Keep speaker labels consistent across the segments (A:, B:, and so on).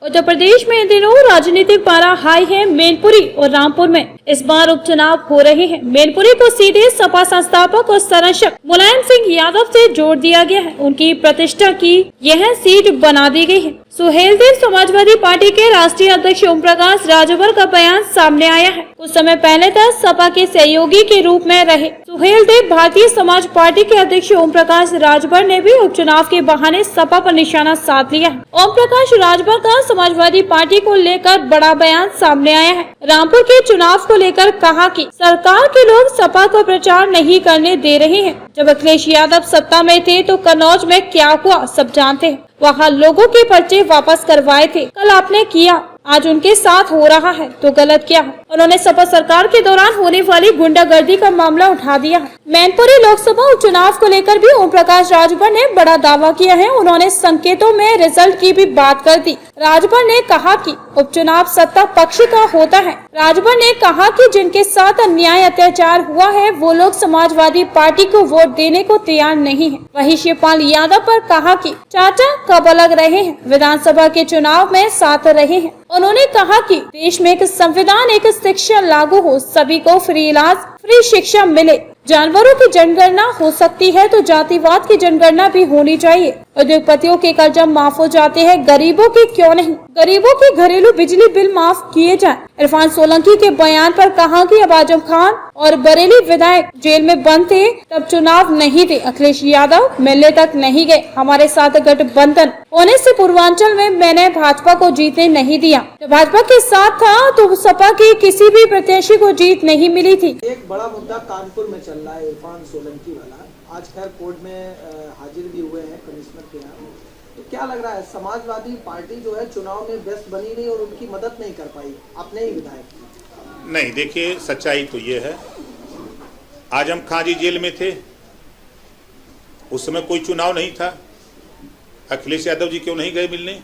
A: उत्तर प्रदेश में इन दिनों राजनीतिक पारा हाई है। मैनपुरी और रामपुर में इस बार उपचुनाव हो रहे हैं। मैनपुरी को सीधे सपा संस्थापक और संरक्षक मुलायम सिंह यादव से जोड़ दिया गया है। उनकी प्रतिष्ठा की यह सीट बना दी गई है। सुहेलदेव समाजवादी पार्टी के राष्ट्रीय अध्यक्ष ओम प्रकाश राजभर का बयान सामने आया है। कुछ समय पहले तक सपा के सहयोगी के रूप में रहे सुहेलदेव भारतीय समाज पार्टी के अध्यक्ष ओम प्रकाश राजभर ने भी उपचुनाव के बहाने सपा पर निशाना साध लिया है। ओम प्रकाश राजभर का समाजवादी पार्टी को लेकर बड़ा बयान सामने आया है। रामपुर के चुनाव को लेकर कहा कि सरकार के लोग सपा को प्रचार नहीं करने दे रहे हैं। जब अखिलेश यादव सत्ता में थे तो कन्नौज में क्या हुआ सब जानते हैं। वहाँ लोगों के पर्चे वापस करवाए थे। कल आपने किया, आज उनके साथ हो रहा है तो गलत क्या है। उन्होंने सपा सरकार के दौरान होने वाली गुंडागर्दी का मामला उठा दिया है। मैनपुरी लोकसभा उपचुनाव को लेकर भी ओम प्रकाश राजभर ने बड़ा दावा किया है। उन्होंने संकेतों में रिजल्ट की भी बात कर दी। राजभर ने कहा कि उपचुनाव सत्ता पक्ष का होता है। राजभर ने कहा कि जिनके साथ अन्याय अत्याचार हुआ है वो लोग समाजवादी पार्टी को वोट देने को तैयार नहीं है। वहीं शिवपाल यादव पर कहा कि चाचा कब अलग रहे हैं, विधानसभा के चुनाव में साथ रहे हैं। उन्होंने कहा कि देश में एक संविधान, एक शिक्षा लागू हो, सभी को फ्री इलाज, फ्री शिक्षा मिले। जानवरों की जनगणना हो सकती है तो जातिवाद की जनगणना भी होनी चाहिए। उद्योगपतियों के कर्जा माफ हो जाते हैं, गरीबों के क्यों नहीं। गरीबों के घरेलू बिजली बिल माफ किए जाएं। इरफान सोलंकी के बयान पर कहा कि अब आजम खान और बरेली विधायक जेल में बंद थे तब चुनाव नहीं थे। अखिलेश यादव मिलने तक नहीं गए। हमारे साथ गठबंधन होने से पूर्वांचल में मैंने भाजपा को जीतने नहीं दिया। जब भाजपा के साथ था तो सपा के किसी भी प्रत्याशी को जीत नहीं मिली थी।
B: एक बड़ा मुद्दा कानपुर में चल रहा है, इरफान सोलंकी वाला। आज खैर कोर्ट में हाजिर भी हुए हैं कमिश्नर के यहाँ। तो क्या लग रहा है, समाजवादी पार्टी जो है चुनाव में व्यस्त बनी रही और उनकी मदद नहीं कर पाई अपने ही विधायक?
C: नहीं, देखिए सच्चाई तो ये है, आजम खान जी जेल में थे, उस समय कोई चुनाव नहीं था। अखिलेश यादव जी क्यों नहीं गए मिलने?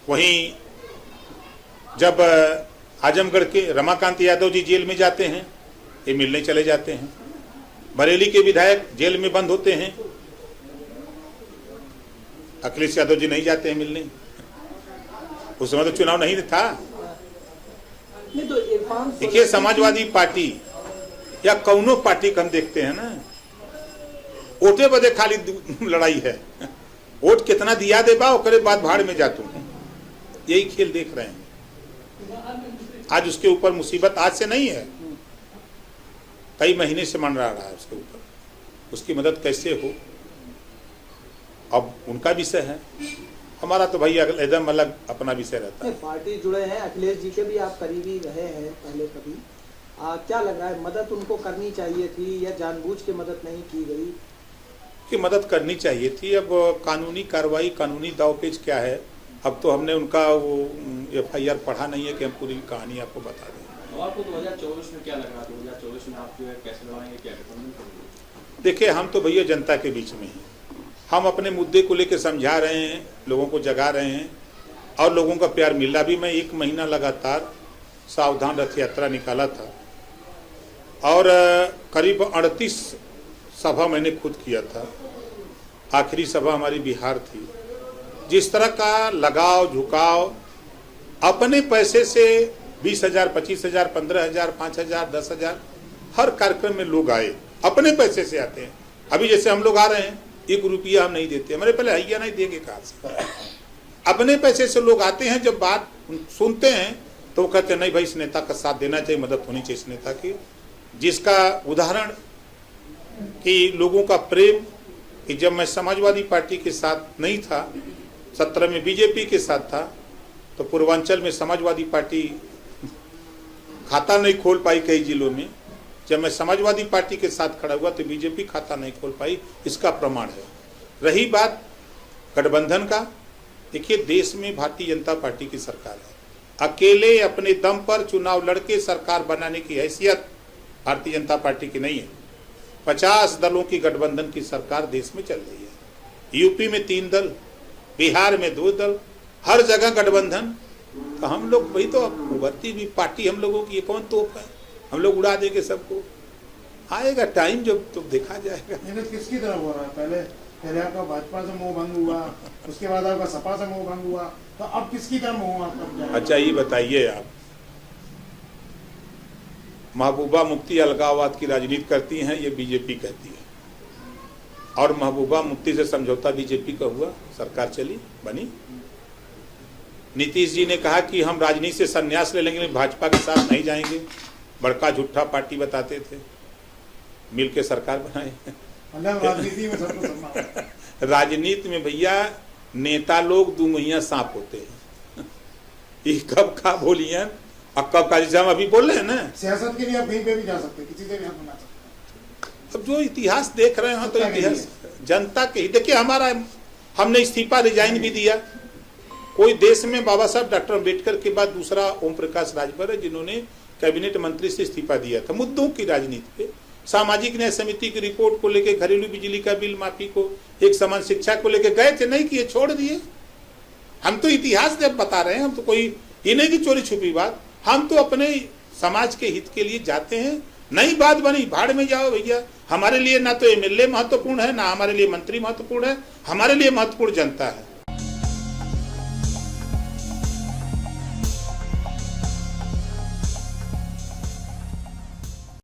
C: वहीं जब आजमगढ़ के रमाकांत यादव जी जेल में जाते हैं, ये मिलने चले जाते हैं। बरेली के विधायक जेल में बंद होते हैं, अखिलेश यादव जी नहीं जाते हैं मिलने। उस समय तो चुनाव नहीं था।
B: तो
C: देखिए, समाजवादी पार्टी या कौनो पार्टी का हम देखते हैं ना, वोटे बदे खाली लड़ाई है। वोट कितना दिया दे बा ओकरे बाद भाड़ में जातू, यही खेल देख रहे हैं। आज उसके ऊपर मुसीबत आज से नहीं है, कई महीने से मंडरा रहा है उसके ऊपर। उसकी मदद कैसे हो अब उनका विषय है, हमारा तो भाई एकदम अलग अपना विषय रहता है।
B: पार्टी जुड़े हैं, अखिलेश जी के भी आप करीबी रहे हैं पहले कभी। क्या लग रहा है, मदद उनको करनी चाहिए थी या जानबूझ के मदद नहीं की गई?
C: कि मदद करनी चाहिए थी। अब कानूनी कार्रवाई, कानूनी दावपेच क्या है, अब तो हमने उनका वो FIR पढ़ा नहीं है कि हम पूरी कहानी आपको बता दें।
D: और आपको 2024 में क्या लग रहा है, 2024 में आप जो है कैसे लड़ाएंगे, क्या करेंगे?
C: देखिए, हम तो भैया जनता के बीच में हैं। हम अपने मुद्दे को लेकर समझा रहे हैं, लोगों को जगा रहे हैं और लोगों का प्यार मिल रहा। भी मैं 1 महीना लगातार सावधान रथ यात्रा निकाला था और करीब 38 सभा मैंने खुद किया था। आखिरी सभा हमारी बिहार थी। जिस तरह का लगाव झुकाव, अपने पैसे से 20,000, 25,000, 15,000, 5,000, 10,000 हर कार्यक्रम में लोग आए, अपने पैसे से आते हैं। अभी जैसे हम लोग आ रहे हैं, 1 रुपया हम नहीं देते, हमारे पहले हैया नहीं देंगे कहाँ से। अपने पैसे से लोग आते हैं, जब बात सुनते हैं तो कहते हैं नहीं भाई, इस नेता का साथ देना चाहिए, मदद होनी चाहिए इस नेता की। जिसका उदाहरण कि लोगों का प्रेम, कि जब मैं समाजवादी पार्टी के साथ नहीं था, 17 में बीजेपी के साथ था, तो पूर्वांचल में समाजवादी पार्टी खाता नहीं खोल पाई कई जिलों में। जब मैं समाजवादी पार्टी के साथ खड़ा हुआ तो बीजेपी खाता नहीं खोल पाई, इसका प्रमाण है। रही बात गठबंधन का, देखिए देश में भारतीय जनता पार्टी की सरकार है। अकेले अपने दम पर चुनाव लड़के सरकार बनाने की हैसियत भारतीय जनता पार्टी की नहीं है। 50 दलों की गठबंधन की सरकार देश में चल रही है। यूपी में 3 दल, बिहार में 2 दल, हर जगह गठबंधन। तो हम लोग वही तो उभरती हुई पार्टी हम लोगों की, ये कौन तोप है, हम लोग उड़ा देंगे सबको। आएगा टाइम जब तो देखा जाएगा।
E: मेहनत किसकी तरफ हो रहा है? पहले पहले आपका भाजपा से मोह भंग हुआ, उसके बाद आपका सपा से मोह भंग हुआ, तो अब किसकी तरफ मोह आपका जाएगा?
C: अच्छा ये बताइए आप, महबूबा मुफ्ती अलगाववाद की राजनीति करती हैं, ये बीजेपी कहती है, और महबूबा मुफ्ती से समझौता बीजेपी का हुआ, सरकार चली बनी। नीतीश जी ने कहा कि हम राजनीति से संन्यास ले लेंगे, लेकिन भाजपा के साथ नहीं जाएंगे, बड़का झूठा पार्टी बताते थे, मिल के सरकार बनाए।
E: मतलब राजनीति में सबको सम्मान है।
C: राजनीति में भैया नेता लोग दुमुहिया सांप होते हैं। ये कब का बोलिए और कब का, जैसे हम अभी बोल रहे हैं ना,
E: सियासत के लिए आप कहीं पे भी जा सकते, किसी से भी हाथ मिला सकते।
C: अब जो इतिहास देख रहे हैं तो इतिहास जनता के ही देखिए, हमारा हमने इस्तीफा रिजाइन भी दिया। कोई देश में बाबा साहब डॉक्टर अम्बेडकर के बाद दूसरा ओम प्रकाश राजभर है जिन्होंने कैबिनेट मंत्री से इस्तीफा दिया था मुद्दों की राजनीति पे, सामाजिक न्याय समिति की रिपोर्ट को लेके, घरेलू बिजली का बिल माफी को, एक समान शिक्षा को लेके गए थे, नहीं किए, छोड़ दिए। हम तो इतिहास जब बता रहे हैं, हम तो कोई ये नहीं कि चोरी छुपी बात, हम तो अपने समाज के हित के लिए जाते हैं। नई बात बनी, भाड़ में जाओ भैया, हमारे लिए ना तो एमएलए महत्वपूर्ण है, ना हमारे लिए मंत्री महत्वपूर्ण है, हमारे लिए महत्वपूर्ण जनता है।